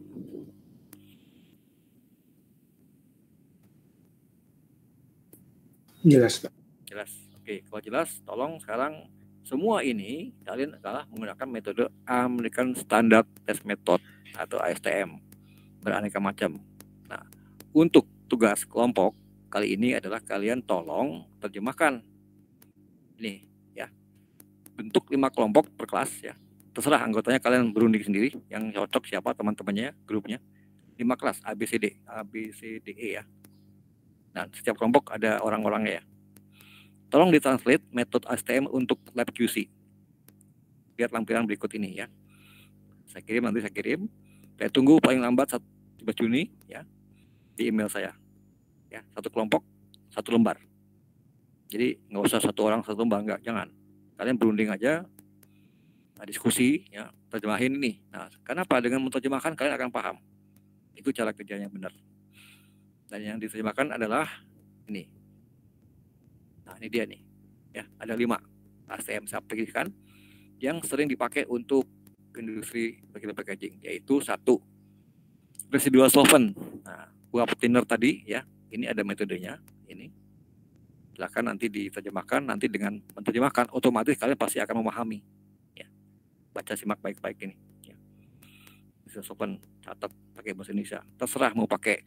Jelas, Pak. Jelas. Oke, kalau jelas, tolong sekarang semua ini kalian adalah menggunakan metode American Standard Test Method atau ASTM, beraneka macam. Nah, untuk tugas kelompok kali ini adalah kalian tolong terjemahkan ini, ya, bentuk 5 kelompok per kelas, ya. Terserah anggotanya, kalian berunding sendiri yang cocok siapa teman-temannya, grupnya. 5 kelas A B C D E, ya. Nah, setiap kelompok ada orang-orangnya, ya. Tolong ditranslate metode ASTM untuk lab QC. Lihat lampiran berikut ini, ya. Saya kirim. Saya tunggu paling lambat 1 Juni, ya, di email saya, ya. 1 kelompok 1 lembar. Jadi nggak usah 1 orang 1 lembar, nggak, jangan. Kalian berunding aja, diskusi, ya, terjemahin ini. Nah, kenapa? Dengan menerjemahkan kalian akan paham. Itu cara kerjanya benar. Dan yang diterjemahkan adalah ini. Nah, ini dia nih, ya. Ada 5 ASTM saya aplikasikan yang sering dipakai untuk industri packaging, yaitu 1 residual solvent. Nah, uap thinner tadi, ya, ini ada metodenya ini. Silakan nanti diterjemahkan, nanti dengan menerjemahkan otomatis kalian pasti akan memahami. Ya. Baca simak baik-baik ini. Ya. Bisa sopan catat pakai bahasa Indonesia. Terserah mau pakai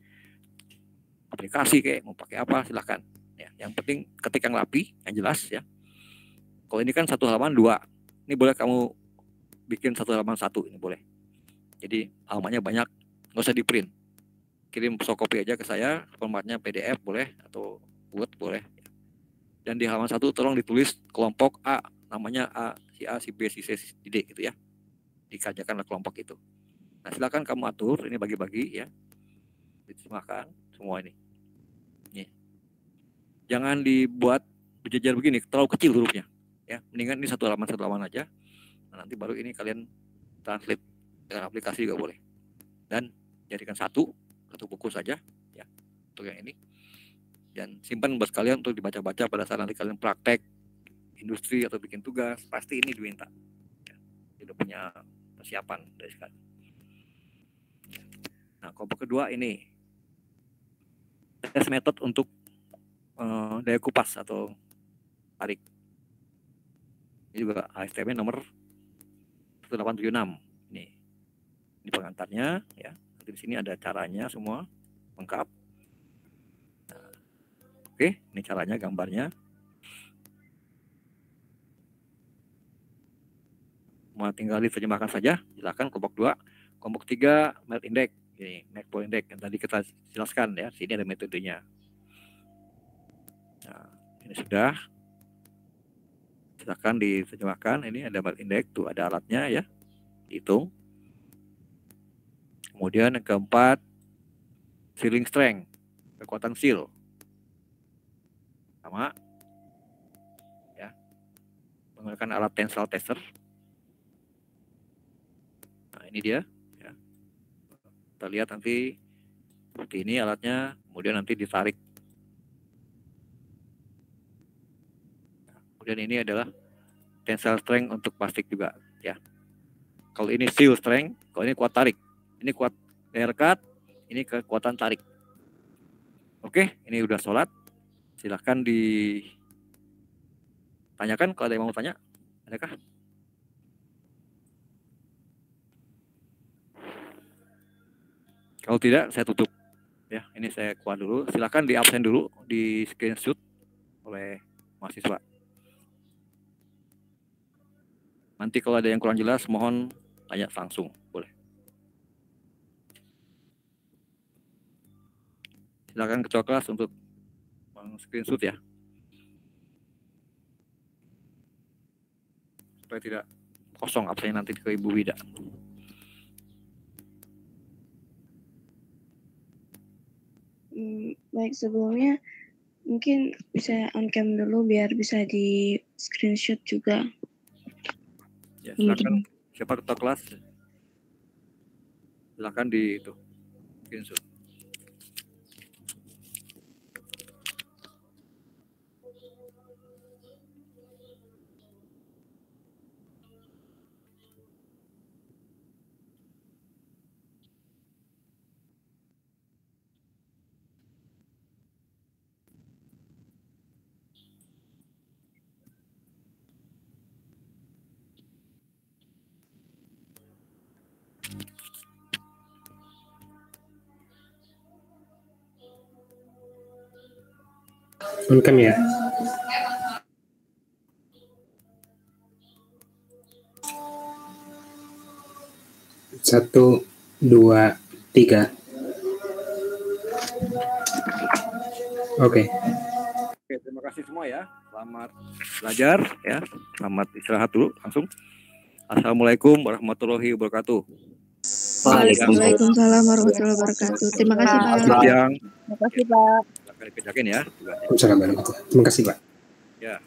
aplikasi kayak mau pakai apa silakan. Ya. Yang penting ketik yang rapi, yang jelas ya. Kalau ini kan 1 halaman 2, ini boleh kamu bikin 1 halaman 1 ini boleh. Jadi halamannya banyak, nggak usah di print. Kirim fotokopi aja ke saya, formatnya PDF boleh atau Word boleh. Dan di halaman 1 tolong ditulis kelompok A, namanya A, si A, si B, si C, si D gitu ya. Dikerjakanlah kelompok itu. Nah silakan kamu atur, ini bagi-bagi ya. Diterjemahkan semua ini. Nih. Jangan dibuat berjejer begini, terlalu kecil hurufnya. Ya, mendingan ini 1 halaman aja. Nah, nanti baru ini kalian translate dengan aplikasi juga boleh. Dan jadikan satu buku saja ya untuk yang ini. Dan simpan buat kalian untuk dibaca-baca pada saat nanti kalian praktek industri atau bikin tugas, pasti ini diminta. Ya, tidak punya persiapan dari sekarang. Nah, kelompok kedua ini tes metode untuk daya kupas atau tarik. Ini juga ASTM nomor 1876. Ini pengantarnya ya. Nanti di sini ada caranya semua lengkap. Nah, oke, ini caranya, gambarnya. Mau tinggal diterjemahkan saja, silakan kelompok 2. Kelompok 3 MEL Index. Ini MEL Index yang tadi kita jelaskan ya. Sini ada metodenya. Nah, ini sudah. Silakan diterjemahkan. Ini ada MEL Index, tuh ada alatnya ya. Hitung. Kemudian yang keempat, sealing strength, kekuatan seal. Sama. Ya. Menggunakan alat tensile tester. Nah, ini dia. Ya. Kita lihat nanti seperti ini alatnya, kemudian nanti ditarik. Kemudian ini adalah tensile strength untuk plastik juga. Ya. Kalau ini seal strength, kalau ini kuat tarik. Ini kuat haircut, ini kekuatan tarik. Oke, ini udah sholat. Silahkan ditanyakan kalau ada yang mau tanya. Adakah? Kalau tidak, saya tutup. Ya, ini saya keluar dulu. Silahkan di absen dulu, di screenshot oleh mahasiswa. Nanti kalau ada yang kurang jelas, mohon tanya langsung, boleh. Silakan ketua kelas untuk screenshot ya. Supaya tidak kosong absennya nanti ke Ibu Wida. Baik, sebelumnya mungkin bisa on cam dulu biar bisa di screenshot juga. Ya, silakan. Siapa ketua kelas? Silakan di itu screenshot. On-cam ya. Satu, dua, tiga. Oke. Oke, terima kasih semua ya. Selamat belajar ya. Selamat istirahat dulu langsung. Assalamualaikum warahmatullahi wabarakatuh. Waalaikumsalam warahmatullahi wabarakatuh. Terima kasih Pak. Terima kasih Pak. Silakan dikerjakan ya. Terima kasih Pak. Ya.